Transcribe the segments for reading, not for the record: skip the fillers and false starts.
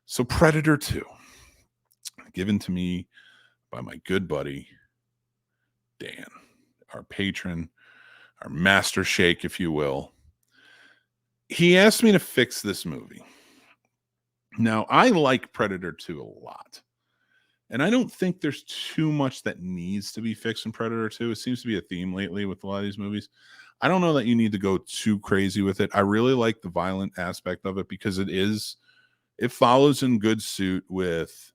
So Predator 2, given to me by my good buddy, Dan, our patron, our master shake, if you will. He asked me to fix this movie. Now, I like Predator 2 a lot. And I don't think there's too much that needs to be fixed in Predator 2. It seems to be a theme lately with a lot of these movies. I don't know that you need to go too crazy with it. I really like the violent aspect of it because it follows in good suit with,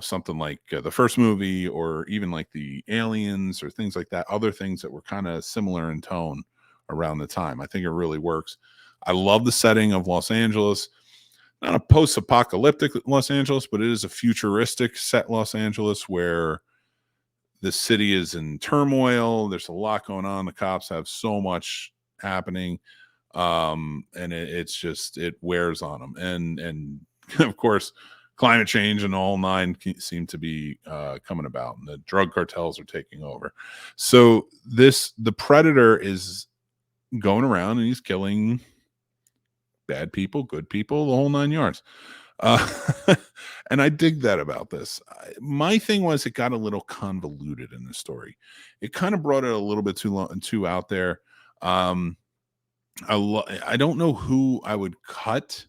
something like the first movie or even like the Aliens or things like that, other things that were kind of similar in tone around the time. I think it really works. I love the setting of Los Angeles. Not a post-apocalyptic Los Angeles, but it is a futuristic set Los Angeles where the city is in turmoil. There's a lot going on. The cops have so much happening. And it wears on them. And of course, climate change and all nine seem to be coming about, and the drug cartels are taking over. So the Predator is going around and he's killing bad people, good people, the whole 9 yards. And I dig that about this. My thing was it got a little convoluted in the story. It kind of brought it a little bit too long and too out there. I don't know who I would cut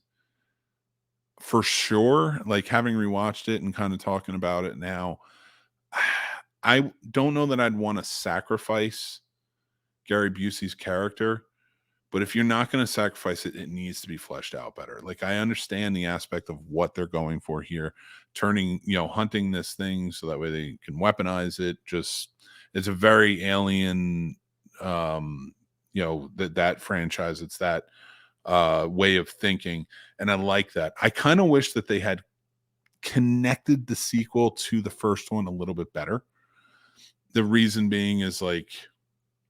for sure. Like, having rewatched it and kind of talking about it now, I don't know that I'd want to sacrifice Gary Busey's character. But if you're not going to sacrifice it, it needs to be fleshed out better. Like, I understand the aspect of what they're going for here, hunting this thing so that way they can weaponize it. It's a very alien, that franchise. It's that way of thinking. And I like that. I kind of wish that they had connected the sequel to the first one a little bit better. The reason being is, like,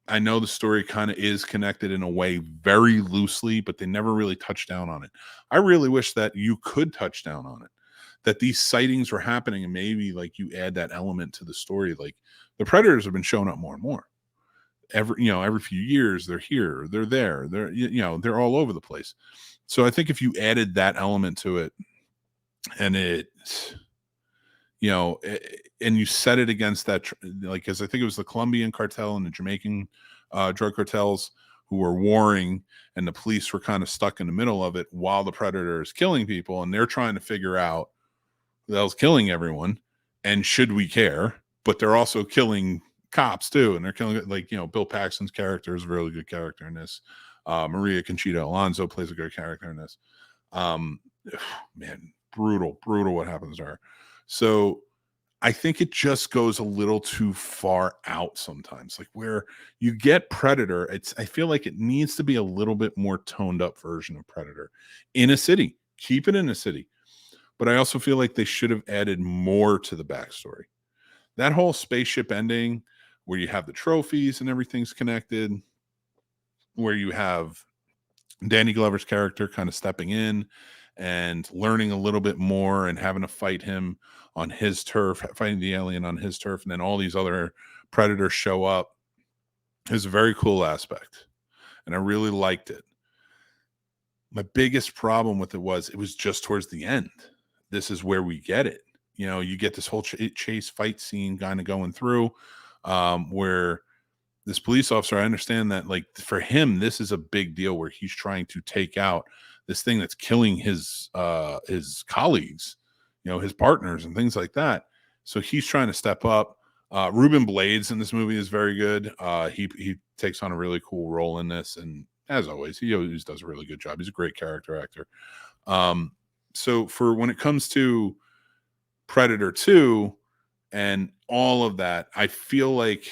I know the story kind of is connected in a way very loosely, but they never really touched down on it. I really wish that you could touch down on it, that these sightings were happening, and maybe like you add that element to the story. Like, the Predators have been showing up more and more. Every few years they're here, they're there, they're all over the place. So I think if you added that element to it, and and you set it against that, like, because I think it was the Colombian cartel and the Jamaican drug cartels who were warring, and the police were kind of stuck in the middle of it while the Predator is killing people, and they're trying to figure out who the hell's killing everyone, and should we care? But they're also killing cops too, and they're killing, like, Bill Paxton's character is a really good character in this. Maria Conchita Alonso plays a good character in this. Man, brutal what happens to her. So I think it just goes a little too far out sometimes. Like, where you get Predator, I feel like it needs to be a little bit more toned up version of Predator in a city. Keep it in a city. But I also feel like they should have added more to the backstory. That whole spaceship ending where you have the trophies and everything's connected, where you have Danny Glover's character kind of stepping in and learning a little bit more and having to fight him on his turf, fighting the alien on his turf, and then all these other Predators show up, is a very cool aspect. And I really liked it. My biggest problem with it was just towards the end. This is where we get it. You get this whole chase fight scene kind of going through, where this police officer, I understand that, like, for him, this is a big deal where he's trying to take out this thing that's killing his colleagues, his partners and things like that. So he's trying to step up. Ruben Blades in this movie is very good. He takes on a really cool role in this, and as always, he always does a really good job. He's a great character actor. So for when it comes to Predator 2 and all of that, I feel like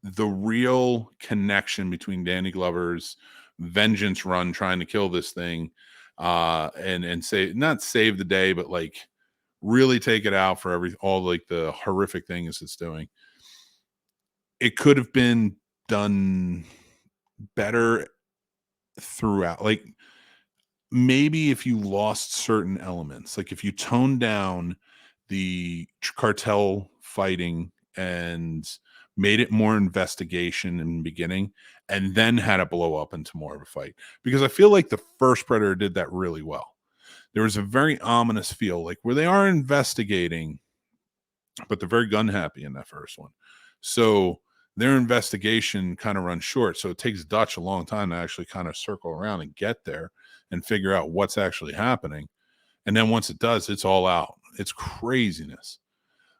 the real connection between Danny Glover's vengeance run trying to kill this thing, and not save the day, but like really take it out for all like the horrific things it's doing. It could have been done better throughout. Like, maybe if you lost certain elements, like if you toned down the cartel fighting and made it more investigation in the beginning, and then had it blow up into more of a fight. Because I feel like the first Predator did that really well. there was a very ominous feel, like where they are investigating, but they're very gun happy in that first one. So their investigation kind of runs short. So it takes Dutch a long time to actually kind of circle around and get there and figure out what's actually happening. And then once it does, it's all out. It's craziness.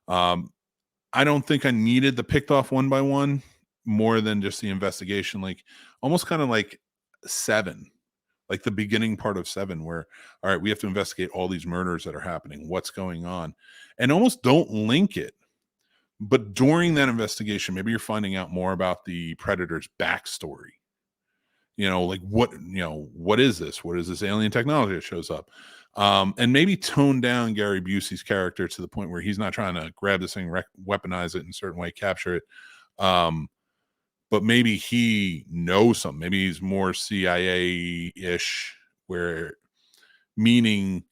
I don't think I needed the picked off one by one more than just the investigation, like almost kind of like Seven, like the beginning part of Seven, where, all right, we have to investigate all these murders that are happening. What's going on? And almost don't link it. But during that investigation, maybe you're finding out more about the predator's backstory. Like what is this? What is this alien technology that shows up? And maybe tone down Gary Busey's character to the point where he's not trying to grab this thing, weaponize it in a certain way, capture it. But maybe he knows something. Maybe he's more CIA-ish, meaning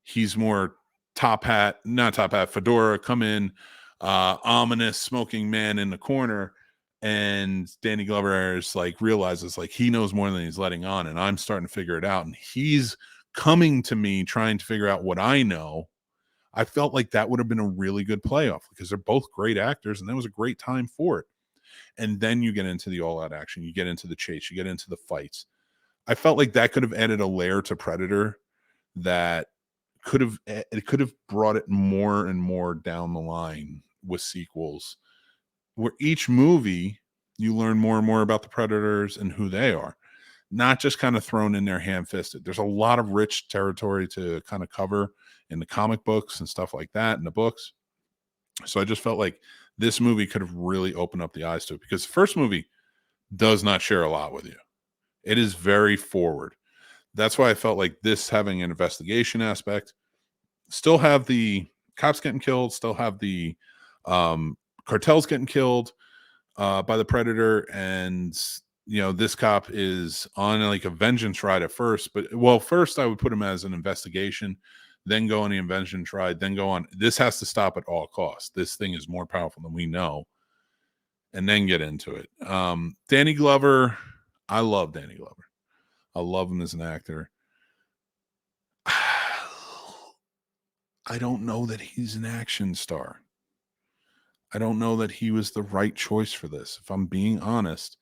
he's more not top hat, fedora, come in, ominous smoking man in the corner. And Danny Glover is like, realizes like he knows more than he's letting on. And I'm starting to figure it out. And he's coming to me trying to figure out what I know. I felt like that would have been a really good playoff because they're both great actors and that was a great time for it. And then you get into the all-out action, you get into the chase, you get into the fights. I felt like that could have added a layer to Predator that could have brought it more and more down the line with sequels, where each movie you learn more and more about the predators and who they are, not just kind of thrown in there ham-fisted. There's a lot of rich territory to kind of cover in the comic books and stuff like that in the books. So I just felt like this movie could have really opened up the eyes to it, because the first movie does not share a lot with you. It is very forward. That's why I felt like this having an investigation aspect, still have the cops getting killed, still have the cartels getting killed by the predator, and this cop is on like a vengeance ride at first. But first I would put him as an investigation, then go on the vengeance ride, then go on. This has to stop at all costs. This thing is more powerful than we know, and then get into it. Danny Glover, I love Danny Glover. I love him as an actor. I don't know that he's an action star. I don't know that he was the right choice for this. If I'm being honest,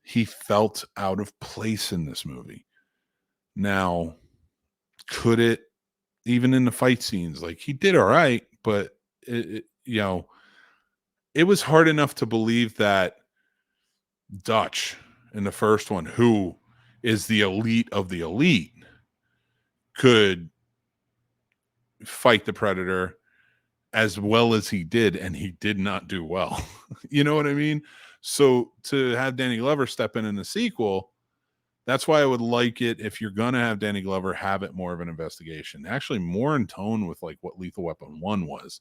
he felt out of place in this movie. Now, could it, even in the fight scenes, like he did all right, but it was hard enough to believe that Dutch in the first one, who is the elite of the elite, could fight the predator as well as he did, and he did not do well. You know what I mean? So to have Danny Glover step in the sequel, that's why I would like it, if you're going to have Danny Glover, have it more of an investigation. Actually, more in tone with like what Lethal Weapon 1 was,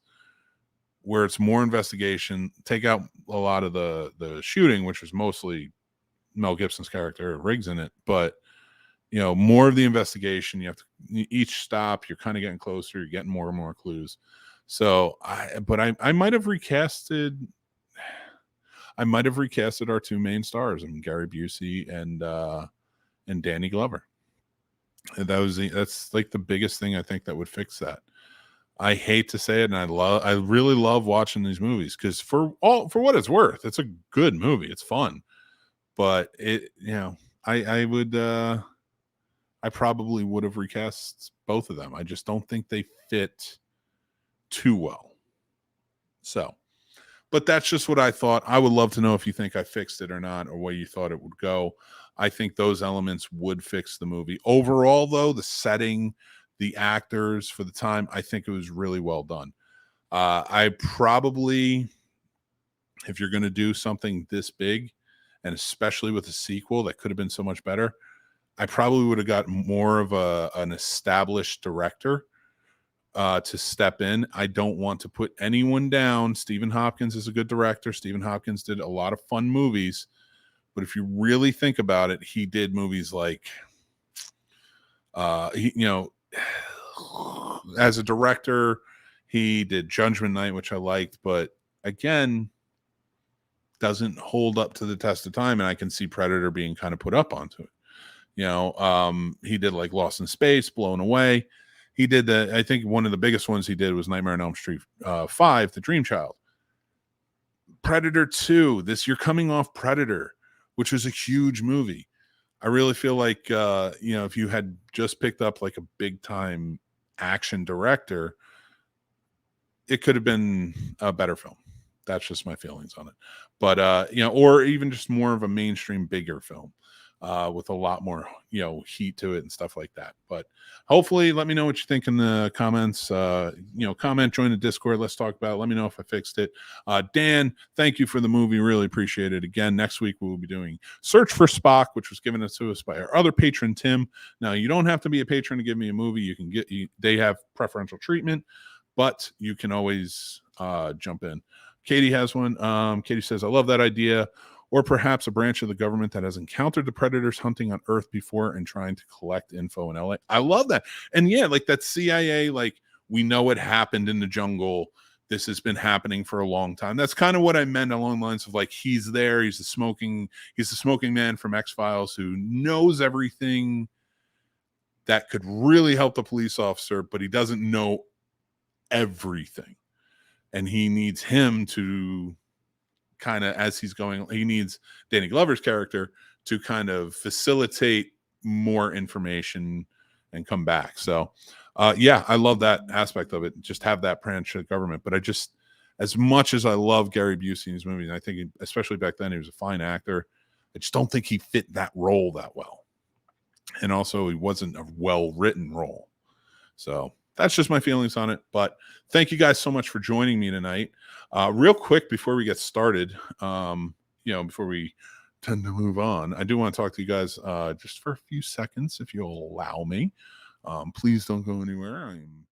where it's more investigation, take out a lot of the shooting, which was mostly Mel Gibson's character, Riggs in it, but more of the investigation. You have to, each stop, you're kind of getting closer, you're getting more and more clues. So I might have recasted our two main stars, and Gary Busey and Danny Glover. And that's like the biggest thing I think that would fix that. I hate to say it, and I really love watching these movies, because for what it's worth, it's a good movie. It's fun, but I probably would have recast both of them. I just don't think they fit too well. So, but that's just what I thought. I would love to know if you think I fixed it or not, or where you thought it would go. I think those elements would fix the movie. Overall, though, the setting, the actors for the time, I think it was really well done. I probably, if you're going to do something this big, and especially with a sequel that could have been so much better, I probably would have got more of an established director to step in. I don't want to put anyone down. Stephen Hopkins is a good director. Stephen Hopkins did a lot of fun movies, but if you really think about it, he did movies like, as a director, he did Judgment Night, which I liked, but again, doesn't hold up to the test of time. And I can see Predator being kind of put up onto it. He did like Lost in Space, Blown Away. He did I think one of the biggest ones he did was Nightmare on Elm Street 5, The Dream Child. Predator 2, you're coming off Predator, which was a huge movie. I really feel like, if you had just picked up like a big time action director, it could have been a better film. That's just my feelings on it. But, or even just more of a mainstream, bigger film with a lot more, heat to it and stuff like that. But hopefully let me know what you think in the comments. Comment, join the Discord. Let's talk about it. Let me know if I fixed it. Dan, thank you for the movie. Really appreciate it. Again, next week we will be doing Search for Spock, which was given to us by our other patron, Tim. Now, you don't have to be a patron to give me a movie. You can they have preferential treatment, but you can always jump in. Katie has one. Katie says, I love that idea. Or perhaps a branch of the government that has encountered the predators hunting on Earth before and trying to collect info in LA. I love that. And yeah, like that CIA, like we know it happened in the jungle. This has been happening for a long time. That's kind of what I meant along the lines of like, he's there. He's the smoking man from X-Files who knows everything that could really help the police officer, but he doesn't know everything. And he needs him to kind of, as he's going, he needs Danny Glover's character to kind of facilitate more information and come back. So I love that aspect of it. Just have that branch of government. But as much as I love Gary Busey in his movies, and I think especially back then he was a fine actor, I just don't think he fit that role that well. And also he wasn't a well-written role. So that's just my feelings on it. But thank you guys so much for joining me tonight. Real quick before we get started, before we tend to move on, I do want to talk to you guys just for a few seconds, if you'll allow me. Please don't go anywhere. I'm